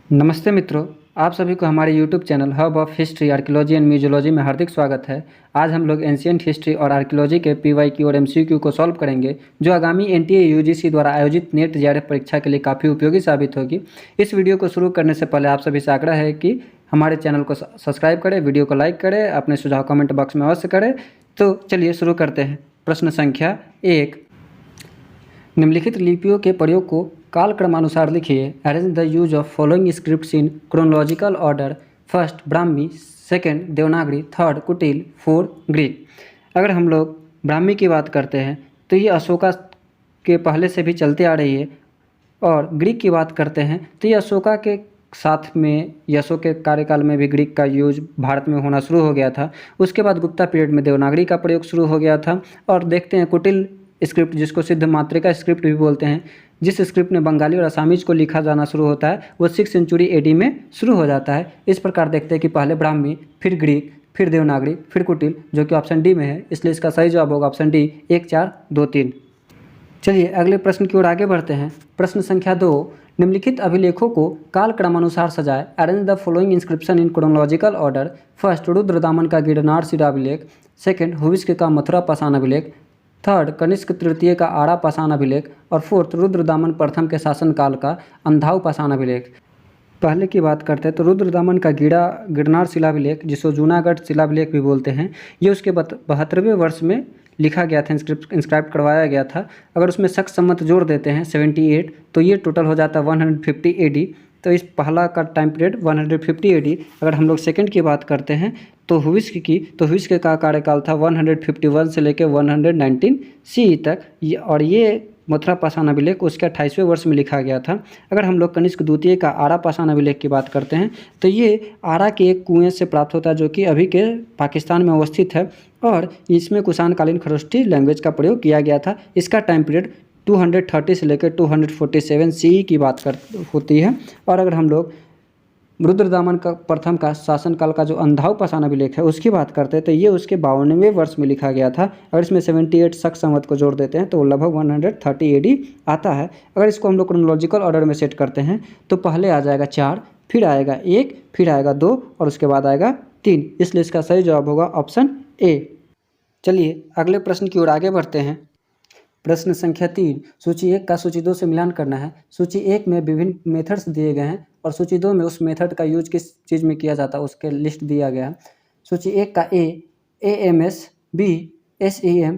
नमस्ते मित्रों, आप सभी को हमारे YouTube channel hub of history, archaeology and museology में हार्दिक स्वागत है। आज हम लोग एंशिएंट हिस्ट्री और आर्कियोलॉजी के PYQ और MCQ को सॉल्व करेंगे, जो आगामी NTA UGC द्वारा आयोजित नेट JRF परीक्षा के लिए काफ़ी उपयोगी साबित होगी। इस वीडियो को शुरू करने से पहले आप सभी से आग्रह है कि हमारे चैनल को सब्सक्राइब करें, वीडियो को लाइक करें, अपने सुझाव कमेंट बॉक्स में अवश्य करें। तो चलिए शुरू करते हैं। प्रश्न संख्या 1, निम्नलिखित लिपियों के प्रयोग को कालक्रमानुसार लिखिए। Arrange the use of following scripts in chronological order. First Brahmi, second Devanagari, third कुटिल, फोर्थ ग्रीक। अगर हम लोग ब्राह्मी की बात करते हैं तो ये अशोका के पहले से भी चलते आ रही है, और ग्रीक की बात करते हैं तो ये अशोका के साथ में अशोक के कार्यकाल में भी ग्रीक का यूज भारत में होना शुरू हो गया था। उसके बाद गुप्ता पीरियड में देवनागरी का प्रयोग शुरू हो गया था। और देखते हैं कुटिल स्क्रिप्ट, जिसको सिद्ध मात्रिका स्क्रिप्ट भी बोलते हैं, जिस स्क्रिप्ट में बंगाली और असामीज को लिखा जाना शुरू होता है, वो 6th सेंचुरी AD में शुरू हो जाता है। इस प्रकार देखते हैं कि पहले ब्राह्मी, फिर ग्रीक, फिर देवनागरी, फिर कुटिल, जो कि ऑप्शन डी में है। इसलिए इसका सही जवाब होगा ऑप्शन डी, 1, 4, 2, 3। चलिए अगले प्रश्न की ओर आगे बढ़ते हैं। प्रश्न संख्या 2, निम्नलिखित अभिलेखों को कालक्रमानुसार सजाएं। Arrange the following inscription in chronological order. First Rudradaman का गिरनार शिलाभिलेख, सेकंड हुविस्क का मथुरा पाषाण अभिलेख, थर्ड कनिष्क तृतीय का आरा पाषाण अभिलेख, और फोर्थ रुद्रदामन प्रथम के शासनकाल का अंधाव पाषाण अभिलेख। पहले की बात करते हैं तो रुद्रदामन का गिरनार शिलाभिलेख, जिसको जूनागढ़ शिलाभिलेख भी बोलते हैं, ये उसके 72वें वर्ष में लिखा गया था, इंस्क्राइब करवाया गया था। अगर उसमें शक सम्मत जोड़ देते हैं 78, तो ये टोटल हो जाता है 150 AD। तो इस पहला का टाइम पीरियड 150 AD। अगर हम लोग सेकंड की बात करते हैं तो हुविस्क का कार्यकाल था 151 से लेकर 119 CE तक, और ये मथुरा पाषाण अभिलेख उसके 28वें वर्ष में लिखा गया था। अगर हम लोग कनिष्क द्वितीय का आरा पाषाण अभिलेख की बात करते हैं तो ये आरा के एक कुएं से प्राप्त होता है, जो कि अभी के पाकिस्तान में अवस्थित है, और इसमें कुषाणकालीन खरोष्ठी लैंग्वेज का प्रयोग किया गया था। इसका टाइम पीरियड 230 से लेकर 247 CE की बात होती है। और अगर हम लोग रुद्रदामन का प्रथम का शासनकाल का जो अंधाव पाषाण अभिलेख है उसकी बात करते हैं तो ये उसके 52वें वर्ष में लिखा गया था। अगर इसमें 78 शक संवत को जोड़ देते हैं तो लगभग 130 AD आता है। अगर इसको हम लोग क्रोनोलॉजिकल ऑर्डर में सेट करते हैं तो पहले आ जाएगा 4, फिर आएगा 1, फिर आएगा 2, और उसके बाद आएगा 3। इसलिए इसका सही जवाब होगा ऑप्शन A। चलिए अगले प्रश्न की ओर आगे बढ़ते हैं। प्रश्न संख्या 3, सूची 1 का सूची 2 से मिलान करना है। सूची 1 में विभिन्न मेथड्स दिए गए हैं, और सूची 2 में उस मेथड का यूज किस चीज़ में किया जाता है उसके लिस्ट दिया गया है। सूची 1 का A AMS, B SEM,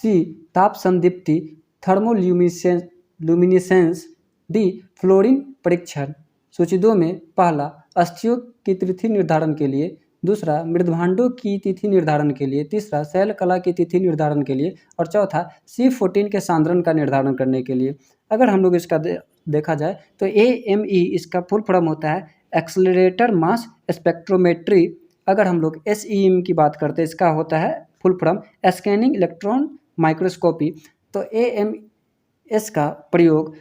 C ताप संदीप्ति थर्मोल्यूमिनेसेंस, D फ्लोरीन परीक्षण। सूची 2 में पहला अस्थियों की तिथि निर्धारण के लिए, दूसरा मृदभांडों की तिथि निर्धारण के लिए, तीसरा शैल कला की तिथि निर्धारण के लिए, और चौथा C14 के सांद्रण का निर्धारण करने के लिए। अगर हम लोग इसका देखा जाए तो AME इसका फुल फॉर्म होता है एक्सेलरेटर मास स्पेक्ट्रोमेट्री। अगर हम लोग SEM की बात करते हैं, इसका होता है full form scanning electron microscopy. तो AMS का प्रयोग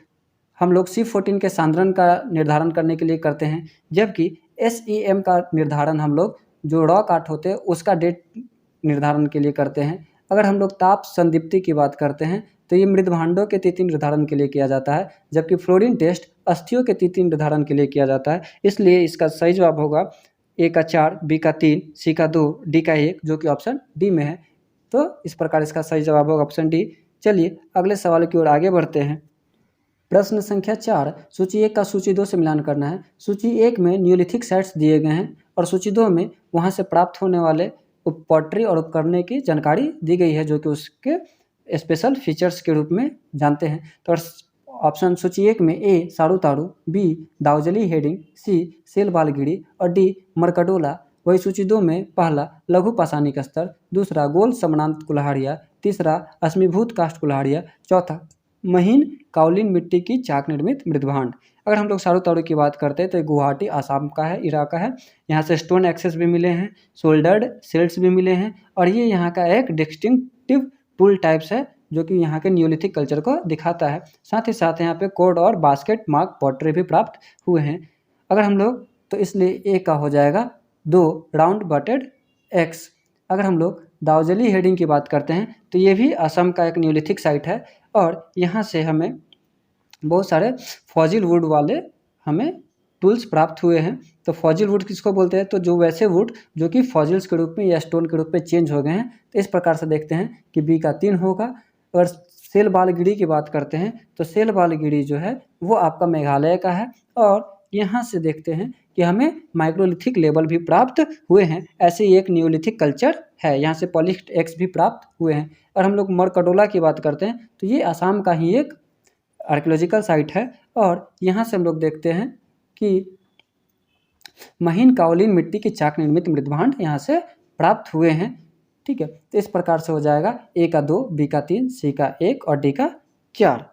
हम लोग C14 के सांद्रण का निर्धारण करने के लिए करते हैं, जबकि SEM का निर्धारण हम लोग जो रॉ काट होते हैं उसका डेट निर्धारण के लिए करते हैं। अगर हम लोग ताप संदीप्ति की बात करते हैं तो ये मृदभांडों के तिथि निर्धारण के लिए किया जाता है, जबकि फ्लोरीन टेस्ट अस्थियों के तिथि निर्धारण के लिए किया जाता है। इसलिए इसका सही जवाब होगा A का 4, B का 3, C का 2, D का 1, जो कि ऑप्शन D में है। तो इस प्रकार इसका सही जवाब होगा ऑप्शन D। चलिए अगले सवाल की ओर आगे बढ़ते हैं। प्रश्न संख्या 4, सूची 1 का सूची 2 से मिलान करना है। सूची 1 में न्यूलिथिक साइट्स दिए गए हैं, और सूची 2 में वहां से प्राप्त होने वाले पॉटरी और उपकरण की जानकारी दी गई है, जो कि उसके स्पेशल फीचर्स के रूप में जानते हैं। तो ऑप्शन सूची 1 में A Sarutaru, B Daojali Hading, C Selbalgiri, और D मरकडोला। वही सूची 2 में पहला लघु पाषाणिक स्तर, दूसरा गोल समानांत कुल्हाड़ियाँ, तीसरा अश्मीभूत काष्ठ कुल्हाड़ियाँ, चौथा महीन काउलिन मिट्टी की चाक निर्मित मृदभांड। अगर हम लोग सारूतारू की बात करते हैं तो गुवाहाटी आसाम का है, इराक का है। यहाँ से स्टोन एक्सेस भी मिले हैं, सोल्डर्ड सेल्स भी मिले हैं, और ये यहाँ का एक डिस्टिंक्टिव टूल टाइप्स है, जो कि यहाँ के न्यूलिथिक कल्चर को दिखाता है। साथ ही साथ यहाँ पे कोड और बास्केट मार्क पॉटरी भी प्राप्त हुए हैं। अगर हम लोग तो इसलिए A का हो जाएगा 2 राउंड बटेड एक्स। अगर हम लोग दाउजली हेडिंग की बात करते हैं तो ये भी असम का एक न्यूलिथिक साइट है, और यहाँ से हमें बहुत सारे फॉजिल वुड वाले हमें टूल्स प्राप्त हुए हैं। तो फॉजिल वुड किसको बोलते हैं? तो जो वैसे वुड जो कि फॉजिल्स के रूप में या स्टोन के रूप में चेंज हो गए हैं। तो इस प्रकार से देखते हैं कि बी का 3 होगा। अगर सेल बालगिरी की बात करते हैं तो सेल बालगिरी जो है वो आपका मेघालय का है। और यहाँ से देखते हैं कि हमें माइक्रोलिथिक लेवल भी प्राप्त हुए हैं। ऐसे ही एक न्यूलिथिक कल्चर है, यहाँ से पॉलिश्ड एक्स भी प्राप्त हुए हैं। और हम लोग मरकडोला की बात करते हैं तो ये आसाम का ही एक आर्कियोलॉजिकल साइट है। और यहाँ से हम लोग देखते हैं कि महीन काओलिन मिट्टी की चाक निर्मित मृदभांड यहाँ से प्राप्त हुए हैं। ठीक है, तो इस प्रकार से हो जाएगा ए का 2, बी का 3, सी का 1 और डी का 4,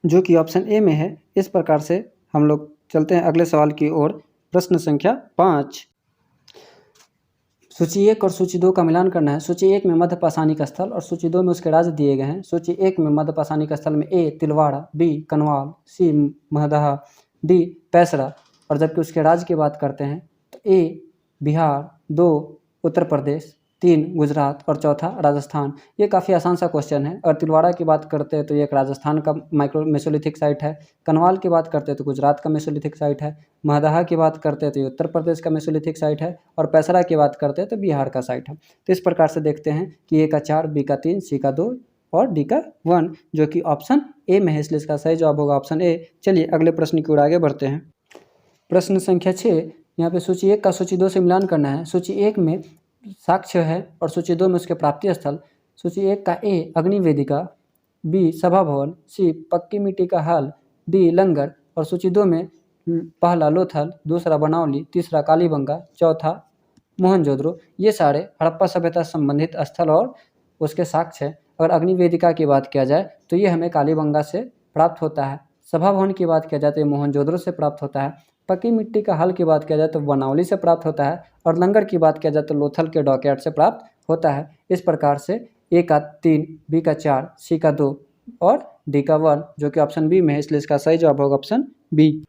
जो कि ऑप्शन ए में है। इस प्रकार से हम लोग चलते हैं अगले सवाल की ओर। प्रश्न संख्या 5। सूची 1 और सूची 2 का मिलान करना है। सूची 1 में मध्य पाषाणिक स्थल और सूची 2 में उसके राज्य दिए गए हैं। सूची 1 में मध्य पाषाणिक स्थल में ए तिलवाड़ा, बी कनवाल, सी महदहा, डी पैसरा। और जबकि उसके राज्य की बात करते हैं तो ए बिहार, 2 उत्तर प्रदेश, 3 गुजरात और चौथा राजस्थान। ये काफ़ी आसान सा क्वेश्चन है। और तिलवाड़ा की बात करते हैं तो ये एक राजस्थान का माइक्रो मेसोलिथिक साइट है। कनवाल की बात करते हैं तो गुजरात का मेसोलिथिक साइट है। महदहा की बात करते हैं तो ये उत्तर प्रदेश का मेसोलिथिक साइट है। और पैसरा की बात करते हैं तो बिहार का साइट है। तो इस प्रकार से देखते हैं कि ए का 4, बी का 3, सी का 2 और डी का 1, जो कि ऑप्शन ए में है, इसलिए इसका सही जवाब होगा ऑप्शन ए। चलिए अगले प्रश्न की ओर आगे बढ़ते हैं। प्रश्न संख्या 6। यहाँ पे सूची 1 का सूची 2 से मिलान करना है। सूची 1 में साक्ष्य है और सूची 2 में उसके प्राप्ति स्थल। सूची 1 का ए अग्निवेदिका, बी सभा भवन, सी पक्की मिट्टी का हाल, डी लंगर। और सूची 2 में पहला लोथल, दूसरा बनावली, तीसरा कालीबंगा, चौथा मोहनजोदड़ो। ये सारे हड़प्पा सभ्यता से संबंधित स्थल और उसके साक्ष्य हैं। अगर अग्निवेदिका की बात किया जाए तो ये हमें कालीबंगा से प्राप्त होता है। सभा भवन की बात किया जाए तो ये मोहनजोदड़ो से प्राप्त होता है। पक्की मिट्टी का हल की बात किया जाए तो बनावली से प्राप्त होता है। और लंगर की बात किया जाए तो लोथल के डॉकयार्ड से प्राप्त होता है। इस प्रकार से ए का 3, बी का 4, सी का 2 और डी का 1, जो कि ऑप्शन बी में है, इसलिए इसका सही जवाब होगा ऑप्शन बी।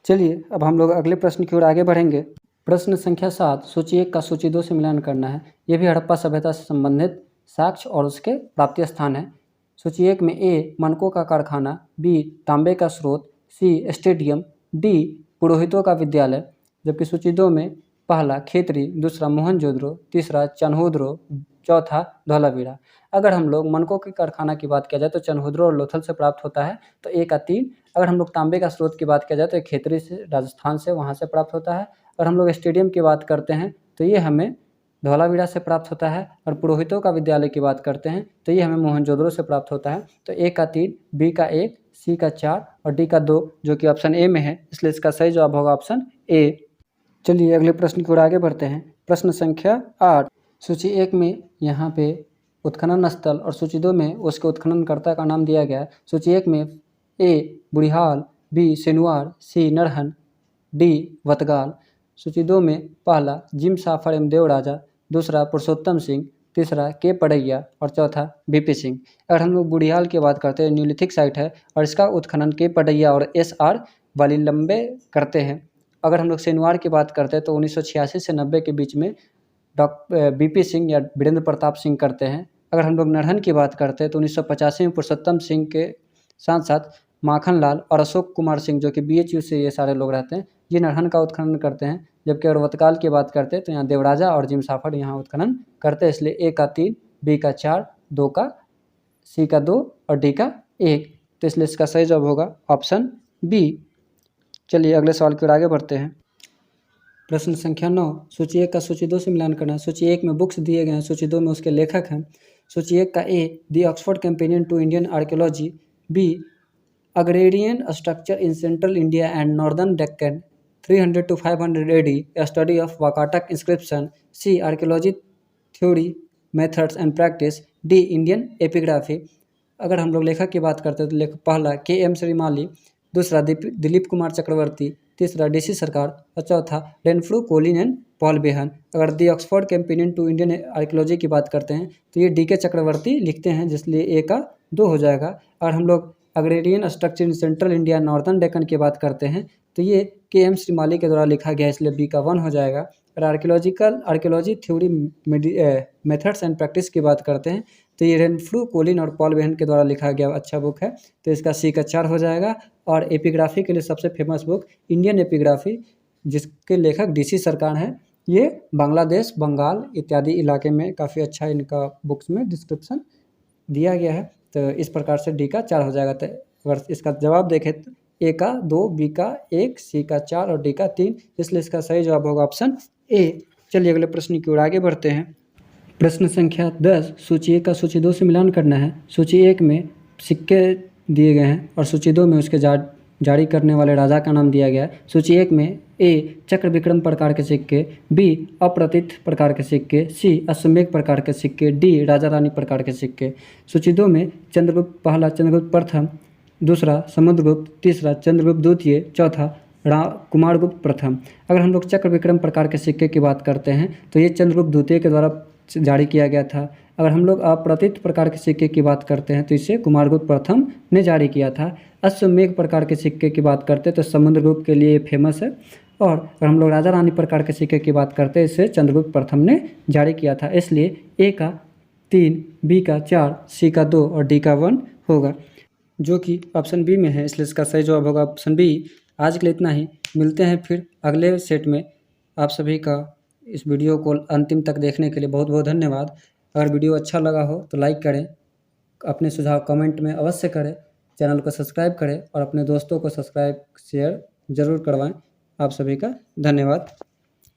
चलिए अब हम लोग अगले प्रश्न की ओर आगे बढ़ेंगे। प्रश्न संख्या 7। सूची 1 का सूची 2 से मिलान करना है। ये भी हड़प्पा सभ्यता से संबंधित साक्ष्य और उसके प्राप्ति स्थान है। सूची 1 में ए मनकों का कारखाना, बी तांबे का स्रोत, सी स्टेडियम, डी पुरोहितों का विद्यालय। जबकि सूची 2 में पहला खेतरी, दूसरा मोहनजोदड़ो, तीसरा चनहुद्रो, चौथा धौलावीरा। अगर हम लोग मनकों के कारखाना की बात किया जाए तो चनहुद्रो और लोथल से प्राप्त होता है, तो ए का 3। अगर हम लोग तांबे का स्रोत की बात किया जाए तो खेतरी से, राजस्थान से, वहाँ से प्राप्त होता है। और हम लोग स्टेडियम की बात करते हैं तो ये हमें धौलावीरा से प्राप्त होता है। और पुरोहितों का विद्यालय की बात करते हैं तो ये हमें मोहनजोदड़ो से प्राप्त होता है। तो ए का 3, बी का 1, सी का 4 और डी का 2, जो कि ऑप्शन ए में है, इसलिए इसका सही जवाब होगा ऑप्शन ए। चलिए अगले प्रश्न की ओर आगे बढ़ते हैं। प्रश्न संख्या 8। सूची 1 में यहाँ पे उत्खनन स्थल और सूची 2 में उसके उत्खननकर्ता का नाम दिया गया है। सूची 1 में ए बुढ़िहाल, बी सिनुआर, सी नरहन, डी वतगाल। सूची 2 में पहला जिम साफर एवं देवराजा, दूसरा पुरुषोत्तम सिंह, तीसरा के पड़ैया और चौथा बीपी सिंह। अगर हम लोग बुढ़ियाल की बात करते हैं, न्यूलिथिक साइट है और इसका उत्खनन के पड़ैया और SR वालिलंबे करते हैं। अगर हम लोग सेनुआर की बात करते हैं तो 1986 से 90 के बीच में बीपी सिंह या वीरेंद्र प्रताप सिंह करते हैं। अगर हम लोग नरहन की बात करते हैं तो 1985 में पुरुषोत्तम सिंह के साथ साथ माखन लाल और अशोक कुमार सिंह, जो कि BHU से ये सारे लोग रहते हैं, ये नरहन का उत्खनन करते हैं। जबकि अगर वतकाल की बात करते हैं तो यहाँ देवराजा और जिम साफर यहाँ उत्खनन करते हैं। इसलिए ए का 3, बी का 4, 2 का, सी का 2 और डी का 1, तो इसलिए इसका सही जवाब होगा ऑप्शन बी। चलिए अगले सवाल की ओर आगे बढ़ते हैं। प्रश्न संख्या 9। सूची 1 का सूची 2 से मिलान करना है। सूची 1 में बुक्स दिए गए हैं, सूची 2 में उसके लेखक हैं। सूची 1 का A the Oxford companion to Indian archaeology, B agrarian structure in central India and northern Deccan 300 to 500 AD, a study of Wakatak inscription, C archaeology theory methods and practice, D Indian epigraphy. अगर हम लोग लेखक की बात करते हैं तो लेखक पहला KM श्रीमाली, दूसरा दिलीप कुमार चक्रवर्ती, तीसरा DC सरकार और चौथा रेनफ्रू कोलिन एंड पॉल बेहन। अगर the Oxford companion to Indian archaeology की बात करते हैं तो ये DK चक्रवर्ती लिखते हैं, जिसलिए ए का 2 हो जाएगा। और हम लोग agrarian structure in central India northern Deccan की बात करते हैं तो ये KM श्रीमाली के द्वारा लिखा गया, इसलिए बी का 1 हो जाएगा। अगर archaeology theory methods and practice की बात करते हैं तो ये रेनफ्रू कोलिन और पॉल वेहन के द्वारा लिखा गया अच्छा बुक है, तो इसका सी का 4 हो जाएगा। और एपिग्राफी के लिए सबसे फेमस बुक इंडियन एपिग्राफी, जिसके लेखक DC सरकार हैं। ये बांग्लादेश, बंगाल इत्यादि इलाके में काफ़ी अच्छा इनका बुक्स में डिस्क्रिप्शन दिया गया है। तो इस प्रकार से डी का 4 हो जाएगा। तो अगर इसका जवाब देखें तो ए का 2, बी का 1, सी का 4 और डी का 3, इसलिए इसका सही जवाब होगा ऑप्शन ए। चलिए अगले प्रश्न की ओर आगे बढ़ते हैं। प्रश्न संख्या 10, सूची 1 का सूची 2 से मिलान करना है। सूची 1 में सिक्के दिए गए हैं और सूची 2 में उसके जारी करने वाले राजा का नाम दिया गया है। सूची 1 में ए चक्र विक्रम प्रकार के सिक्के, बी अप्रतिथ प्रकार के सिक्के, सी अश्वमेघ प्रकार के सिक्के, डी राजा रानी प्रकार के सिक्के। सूची 2 में चंद्रगुप्त पहला, चंद्रगुप्त प्रथम, दूसरा समुद्रगुप्त, तीसरा चंद्रगुप्त द्वितीय, चौथा कुमारगुप्त प्रथम। अगर हम लोग चक्र विक्रम प्रकार के सिक्के की बात करते हैं तो ये चंद्रगुप्त द्वितीय के द्वारा जारी किया गया था। अगर हम लोग अप्रतिथ प्रकार के सिक्के की बात करते हैं तो इसे कुमारगुप्त प्रथम ने जारी किया था। अश्वमेघ प्रकार के सिक्के की बात करते हैं तो समुद्रगुप्त के लिए फेमस है। और अगर हम लोग राजा रानी प्रकार के सिक्के की बात करते हैं इसे चंद्रगुप्त प्रथम ने जारी किया था। इसलिए ए का 3, बी का 4, सी का 2 और डी का 1 होगा, जो कि ऑप्शन बी में है, इसलिए इसका सही जवाब होगा ऑप्शन बी। आज के लिए इतना ही, मिलते हैं फिर अगले सेट में। आप सभी का इस वीडियो को अंतिम तक देखने के लिए बहुत बहुत धन्यवाद। अगर वीडियो अच्छा लगा हो तो लाइक करें, अपने सुझाव कमेंट में अवश्य करें, चैनल को सब्सक्राइब करें और अपने दोस्तों को सब्सक्राइब शेयर ज़रूर करवाएं। आप सभी का धन्यवाद।